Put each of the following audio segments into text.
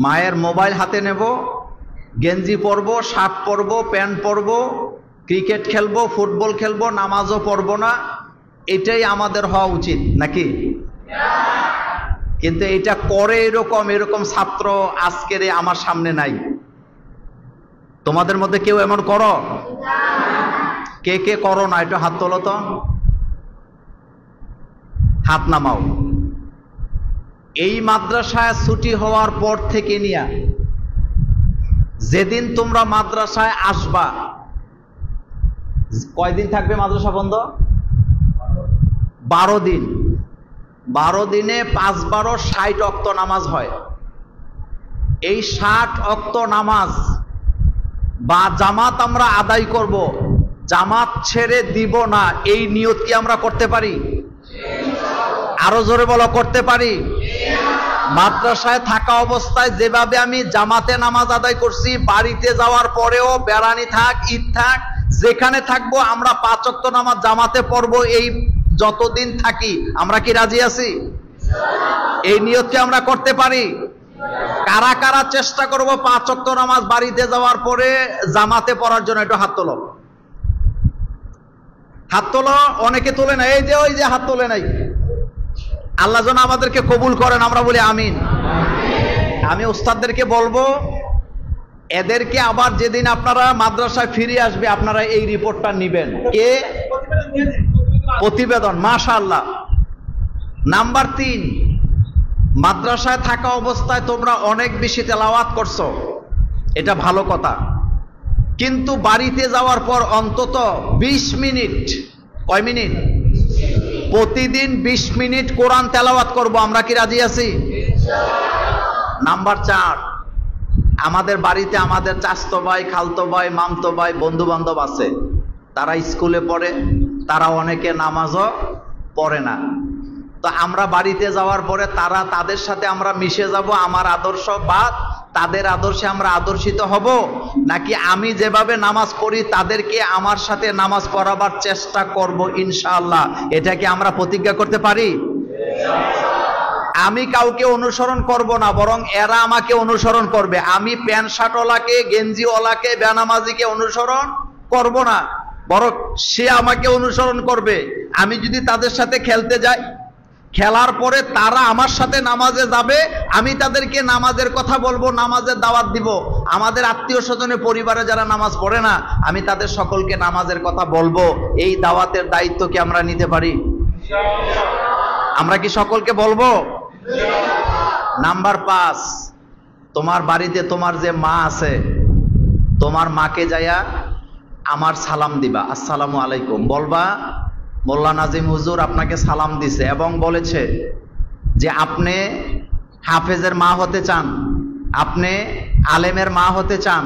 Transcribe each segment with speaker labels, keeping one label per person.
Speaker 1: মায়ের মোবাইল হাতে নেব, গেঞ্জি পরবো, শার্ট পরবো, প্যান্ট পরবো, ক্রিকেট খেলবো, ফুটবল খেলবো, নামাজও পড়বো না, এটাই আমাদের হওয়া উচিত নাকি? কিন্তু এটা করে এরকম ছাত্র আজকের আমার সামনে নাই। তোমাদের মধ্যে কেউ এমন করো? কে কে করো না একটু হাত তোলো তো, হাত নামাও। এই মাদ্রাসায় ছুটি হওয়ার পর থেকে নিয়া যেদিন তোমরা মাদ্রাসায় আসবা, কয়দিন থাকবে মাদ্রাসা বন্ধ? 12 দিন। 12 দিনে 5-12 60 ওয়াক্ত নামাজ হয়। এই 60 ওয়াক্ত নামাজ বা জামাত আমরা আদায় করব, জামাত ছেড়ে দিব না, এই নিয়ত কি আমরা করতে পারি? আরো জোরে বলো, করতে পারি? মাদ্রাসায় থাকা অবস্থায় যেভাবে আমি জামাতে নামাজ আদায় করছি, বাড়িতে যাওয়ার পরেও বেড়ানি থাক, ঈদ থাক, যেখানে থাকবো আমরা 5 ওয়াক্ত নামাজ জামাতে পড়বো। এই যতদিন থাকি আমরা কি রাজি আছি? এই নিয়ত কি আমরা করতে পারি? কারা কারা চেষ্টা করব 5 ওয়াক্ত নামাজ বাড়িতে যাওয়ার পরে জামাতে পড়ার জন্য? একটু হাত তোলো, হাত তোলো। অনেকে তোলে না, এই যে ওই যে হাত তোলে নাই। আল্লাহ যেন আমাদেরকে কবুল করেন, আমরা বলি আমিন। আমি উস্তাদদেরকে বলবো, এদেরকে আবার যেদিন আপনারা মাদ্রাসায় ফিরে আসবে আপনারা এই রিপোর্টটা নিবেন। কে? প্রতিবেদন। মাশাআল্লাহ। নাম্বার 3, মাদ্রাসায় থাকা অবস্থায় তোমরা অনেক বেশি তেলাওয়াত করছো, এটা ভালো কথা, কিন্তু বাড়িতে যাওয়ার পর অন্তত 20 মিনিট, কয় মিনিট? প্রতিদিন 20 মিনিট কোরআন তেলাওয়াত করব। আমরা কি রাজি আছি? নাম্বার 4, আমাদের বাড়িতে আমাদের চাচতো ভাই, খালতো ভাই, মামতো ভাই, বন্ধু বান্ধব আছে, তারা স্কুলে পড়ে, তারা অনেকে নামাজও পড়ে না। তো আমরা বাড়িতে যাওয়ার পরে তাদের সাথে আমরা মিশে যাব, আমার আদর্শ বা তাদের আদর্শে আমরা আদর্শিত হব, নাকি আমি যেভাবে নামাজ পড়ি তাদেরকে আমার সাথে নামাজ পড়াবার চেষ্টা করব ইনশাআল্লাহ? এটা কি আমরা প্রতিজ্ঞা করতে পারি? আমি কাউকে অনুসরণ করব না, বরং এরা আমাকে অনুসরণ করবে। আমি প্যান্ট শার্টওয়ালাকে, গেঞ্জিওয়ালাকে, বেনামাজিকে অনুসরণ করব না, বরং সে আমাকে অনুসরণ করবে। আমি যদি তাদের সাথে খেলতে যাই, খেলার পরে তারা আমার সাথে নামাজে যাবে, আমি তাদেরকে নামাজের কথা বলবো, নামাজের দাওয়াত দিব। আমাদের আত্মীয় স্বজনের পরিবারে যারা নামাজ পড়ে না, আমি তাদের সকলকে নামাজের কথা বলবো। এই দাওয়াতের দায়িত্ব কি আমরা নিতে পারি? আমরা কি সকলকে বলবো? নাম্বার 5, তোমার বাড়িতে তোমার যে মা আছে, তোমার মাকে যাইয়া আমার সালাম দিবা, আসসালামু আলাইকুম বলবা, মোল্লা নাজিম হুজুর আপনাকে সালাম দিছে এবং বলেছে যে আপনি হাফেজের মা হতে চান, আপনি আলেমের মা হতে চান,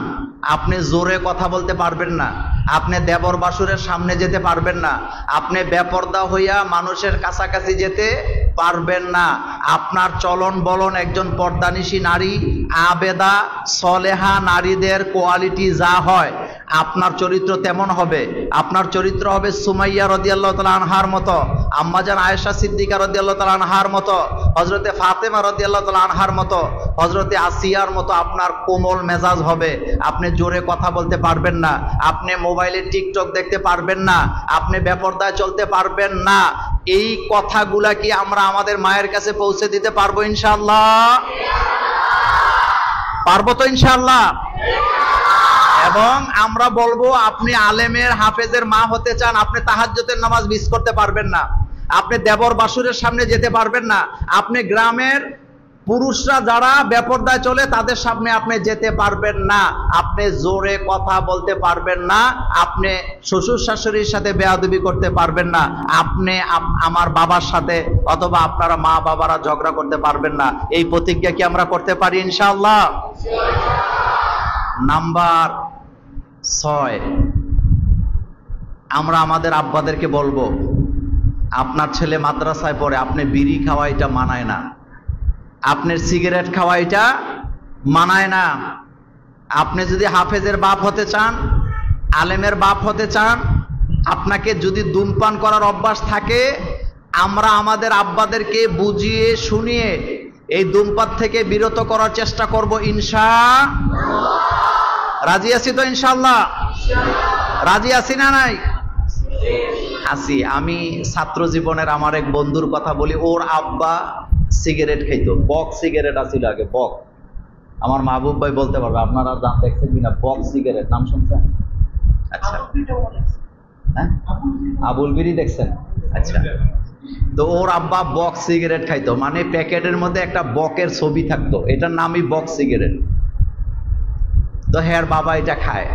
Speaker 1: আপনি জোরে কথা বলতে পারবেন না, আপনি দেবর বাসুরের সামনে যেতে পারবেন না, আপনি বেপরদা হইয়া মানুষের কাছাকাছি যেতে পারবেন না, আপনার চলন বলন একজন পর্দানিশী নারী, আবেদা সলেহা নারীদের কোয়ালিটি যা হয় আপনার চরিত্র তেমন হবে। আপনার চরিত্র হবে সুমাইয়া রাদিয়াল্লাহু তাআলা আনহার মতো, আম্মাজান আয়েশা সিদ্দিকা রাদিয়াল্লাহু তাআলা আনহার মতো, হযরতে ফাতেমা রাদিয়াল্লাহু তাআলা আনহার মতো, হযরতে আসিয়ার মতো আপনার কোমল মেজাজ হবে। আপনি জোরে কথা বলতে পারবেন না, আপনি মোবাইলে টিকটক দেখতে পারবেন না, আপনি বেপরদায় চলতে পারবেন না। এই কথাগুলা কি আমরা আমাদের মায়ের কাছে পৌঁছে দিতে পারবো ইনশাআল্লাহ? পারবো তো ইনশাআল্লাহ? এবং আমরা বলবো আপনি আলেমের হাফেজের মা হতে চান, আপনি তাহাজ্জুদের নামাজ মিস করতে পারবেন না, আপনি দেবর বাসুরের সামনে যেতে পারবেন না, আপনি গ্রামের পুরুষরা যারা বেপরদায় চলে তাদের সামনে আপনি যেতে পারবেন না, আপনি জোরে কথা বলতে পারবেন না, আপনি শ্বশুর শাশুড়ির সাথে বেয়াদবি করতে পারবেন না, আপনি আমার বাবার সাথে অথবা আপনারা মা বাবারা ঝগড়া করতে পারবেন না। এই প্রতিজ্ঞা কি আমরা করতে পারি ইনশাআল্লাহ? নাম্বার 6, আমরা আমাদের আব্বাদেরকে বলবো আপনার ছেলে মাদ্রাসায় পড়ে, আপনি বিড়ি খাওয়া এটা মানায় না, আপনার সিগারেট খাওয়া এটা মানায় না। আপনি যদি হাফেজের বাপ হতে চান, আলেমের বাপ হতে চান, আপনাকে যদি ধূমপান করার অভ্যাস থাকে, আমরা আমাদের আব্বাদেরকে বুঝিয়ে শুনিয়ে এই ধূমপান থেকে বিরত করার চেষ্টা করব ইনশাআল্লাহ। রাজি আছি তো ইনশাআল্লাহ? রাজি আছি না নাই? আছি। আমি ছাত্র জীবনের আমার এক বন্ধুর কথা বলি। ওর আব্বা সিগারেট খাইতো, বক সিগারেট আছিল আগে, বক। আমার মাহবুব ভাই বলতে পারবে, আপনারা জান দেখছেন কিনা বক সিগারেট, নাম শুনছেন? আচ্ছা, হ্যাঁ, আবুল বিড়ি দেখছেন? আচ্ছা, তো ওর আব্বা বক সিগারেট খাইতো, মানে প্যাকেটের মধ্যে একটা বকের ছবি থাকতো, এটার নামই বক সিগারেট। তো হ্যাঁ, বাবা এটা খায়।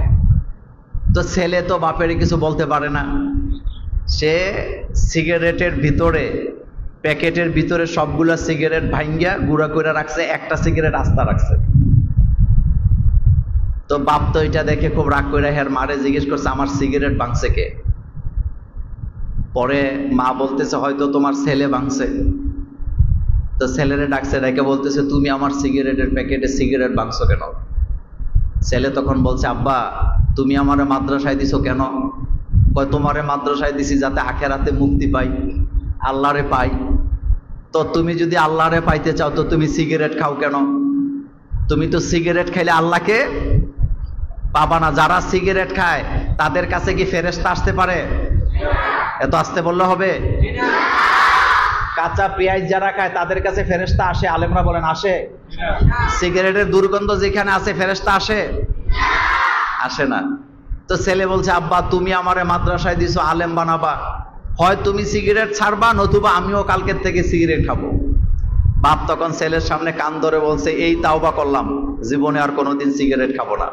Speaker 1: তো ছেলে তো বাপের কিছু বলতে পারে না, সে সিগারেটের ভিতরে, প্যাকেটের ভিতরে সবগুলা সিগারেট ভাঙ্গিয়া গুঁড়া করে রাখছে, একটা সিগারেট আস্তা রাখছে। তো বাপ তো এটা দেখে খুব রাগ করে হ্যাঁ মারে জিজ্ঞেস করছে, আমার সিগারেট ভাঙছে কে? পরে মা বলতেছে হয়তো তোমার ছেলে ভাঙছে। তো ছেলেরে ডাকছে, ডেকে বলতেছে তুমি আমার সিগারেটের প্যাকেটে সিগারেট ভাঙছো কেন? ছেলে তখন বলছে, আব্বা তুমি আমারে মাদ্রাসায় দিছো কেন? কয় তোমারে মাদ্রাসায় দিছি যাতে আখেরাতে মুক্তি পাই, আল্লাহরে পাই। তো তুমি যদি আল্লাহরে পাইতে চাও তো তুমি সিগারেট খাও কেন? তুমি তো সিগারেট খাইলে আল্লাহকে পাবা না। যারা সিগারেট খায় তাদের কাছে কি ফেরেশতা আসতে পারে? এত আসতে বললে হবে? কাঁচা পেঁয়াজ যারা খায় তাদের কাছে ফেরেশতা আসে? আলেমরা বলেন আসে? সিগারেটের দুর্গন্ধ যেখানে আছে ফেরেশতা আসে? আসে না। তো ছেলে বলছে, আব্বা তুমি আমারে মাদ্রাসায় দিছো আলেম বানাবা, হয় তুমি সিগারেট ছাড়বা নতুবা আমিও কালকের থেকে সিগারেট খাবো। বাপ তখন ছেলের সামনে কান ধরে বলছে, এই তাওবা করলাম, জীবনে আর কোনোদিন সিগারেট খাবো না।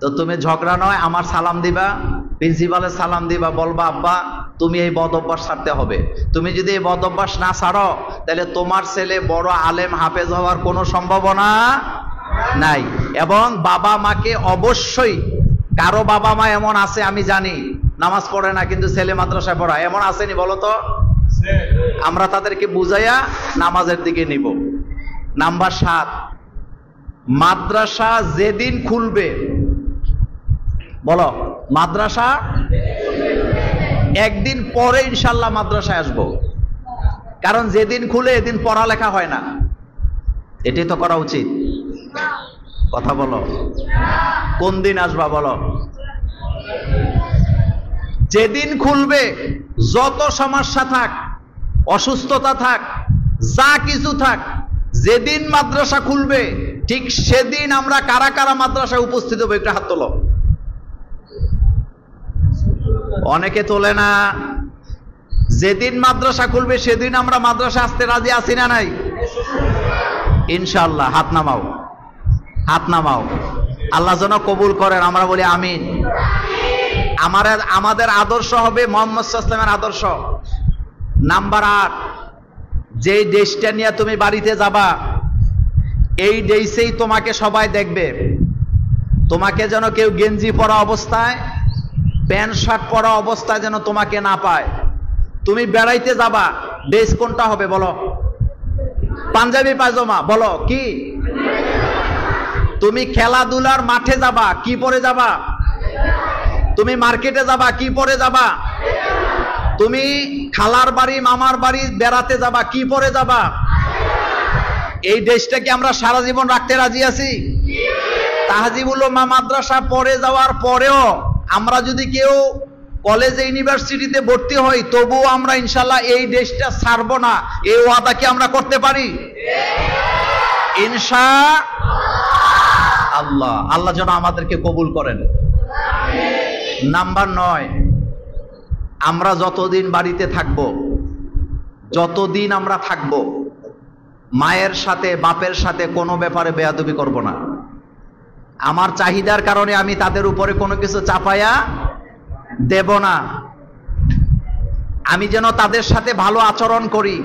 Speaker 1: তো তুমি ঝগড়া নয়, আমার সালাম দিবা, প্রিন্সিপালের সালাম দিবা, বলবা আব্বা তুমি এই বদ অভ্যাস ছাড়তে হবে। তুমি যদি এই বদ অভ্যাস না ছাড়ো তাহলে তোমার ছেলে বড় আলেম হাফেজ হওয়ার কোনো সম্ভাবনা নাই। এবং বাবা মাকে অবশ্যই, কারো বাবা মা এমন আছে আমি জানি নামাজ পড়ে না কিন্তু ছেলে মাদ্রাসায় পড়া, এমন আসেনি বলো তো? আমরা তাদেরকে বুঝাইয়া নামাজের দিকে নিব। নাম্বার 7, মাদ্রাসা যেদিন খুলবে, বলো মাদ্রাসা একদিন পরে ইনশাল্লাহ মাদ্রাসায় আসবো, কারণ যেদিন খুলে এদিন পড়ালেখা হয় না। এটাই তো করা উচিত। কথা বলো, কোন দিন আসবা বলো? যেদিন খুলবে, যত সমস্যা থাক, অসুস্থতা থাক, যা কিছু থাক, যেদিন মাদ্রাসা খুলবে ঠিক সেদিন আমরা কারা কারা মাদ্রাসায় উপস্থিত হবো? একটা হাত তোলো। অনেকে তোলে না। যেদিন মাদ্রাসা খুলবে সেদিন আমরা মাদ্রাসা আসতে রাজি আছি না নাই? ইনশাআল্লাহ। হাত নামাও, হাত নামাও। আল্লাহ যেন কবুল করেন, আমরা বলি আমিন। আমাদের আদর্শ হবে মুহাম্মদ সাল্লাল্লাহু আলাইহি ওয়াসাল্লামের আদর্শ। নাম্বার 8, যেই দেশটা নিয়ে তুমি বাড়িতে যাবা এই দেশেই তোমাকে সবাই দেখবে। তোমাকে যেন কেউ গেঞ্জি পরা অবস্থায়, প্যান্ট শার্ট পরা অবস্থায় যেন তোমাকে না পায়। তুমি বেড়াইতে যাবা, ড্রেস কোনটা হবে বলো? পাঞ্জাবি পায়জামা, বলো কি? তুমি খেলাধুলার মাঠে যাবা, কি পরে যাবা? তুমি মার্কেটে যাবা, কি পরে যাবা? তুমি খালার বাড়ি মামার বাড়ি বেড়াতে যাবা, কি পরে যাবা? এই দেশটা কি আমরা সারা জীবন রাখতে রাজি আছি? তাহজিবুল উলামা মাদ্রাসা পড়ে যাওয়ার পরেও আমরা যদি কেউ কলেজে ইউনিভার্সিটিতে ভর্তি হই তবুও আমরা ইনশাল্লাহ এই দেশটা ছাড়বো না, এই ওয়াদা কি আমরা করতে পারি? ইনশাআল্লাহ। আল্লাহ যেন আমাদেরকে কবুল করেন। নাম্বার 9, আমরা যতদিন বাড়িতে থাকবো, যতদিন আমরা থাকবো, মায়ের সাথে বাপের সাথে কোনো ব্যাপারে বেয়াদবি করব না। আমার চাহিদার কারণে আমি তাদের উপরে কোনো কিছু চাপায়া দেব না। আমি যেন তাদের সাথে ভালো আচরণ করি,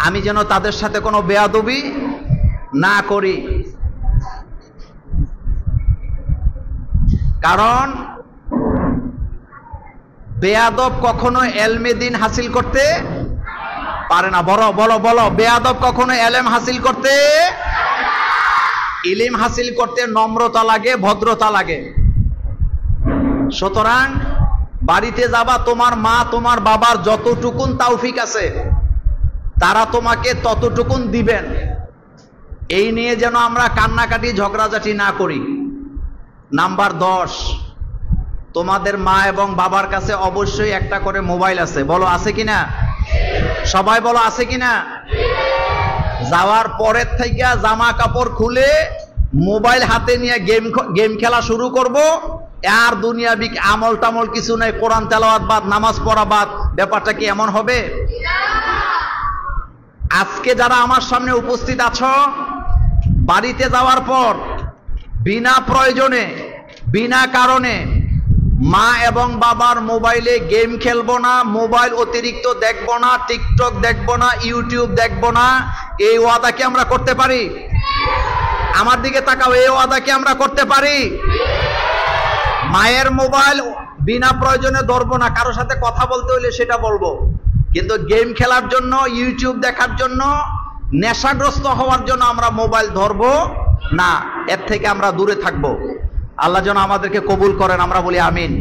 Speaker 1: আমি যেন তাদের সাথে কোনো বেয়াদবি না করি। কারণ বেয়াদব কখনো এলমে দিন হাসিল করতে পারে না। বলো বলো বলো, বেয়াদব কখনো এলেম হাসিল করতে, ইলিম হাসিল করতে নম্রতা লাগে, ভদ্রতা লাগে। সুতরাং বাড়িতে যাবা, তোমার মা তোমার বাবার যতটুকুন তৌফিক আছে তারা তোমাকে ততটুকুন দিবেন। এই নিয়ে যেন আমরা কান্নাকাটি ঝগড়াঝাটি না করি। নাম্বার 10, তোমাদের মা এবং বাবার কাছে অবশ্যই একটা করে মোবাইল আছে। বলো আছে কিনা? সবাই বলো আছে কিনা? যাওয়ার পরের থেকে জামা কাপড় খুলে মোবাইল হাতে নিয়ে গেম খেলা শুরু করব। আর দুনিয়াবি আমল টামল কিছু নাই, কোরআন তেলাওয়াত বাদ, নামাজ পড়া বাদ। ব্যাপারটা কি এমন হবে? আজকে যারা আমার সামনে উপস্থিত আছো, বাড়িতে যাওয়ার পর বিনা প্রয়োজনে বিনা কারণে মা এবং বাবার মোবাইলে গেম খেলবো না, মোবাইল অতিরিক্ত দেখবো না, টিকটক দেখবো না, ইউটিউব দেখবো না। এই ওয়াদা কি আমরা করতে পারি? আমার দিকে তাকাও, এই ওয়াদা কি আমরা করতে পারি? মায়ের মোবাইল বিনা প্রয়োজনে ধরবো না, কারোর সাথে কথা বলতে হইলে সেটা বলবো, কিন্তু গেম খেলার জন্য, ইউটিউব দেখার জন্য, নেশাগ্রস্ত হওয়ার জন্য আমরা মোবাইল ধরবো না। এর থেকে আমরা দূরে থাকবো। আল্লাহ যেন আমাদেরকে কবুল করেন, আমরা বলি আমিন।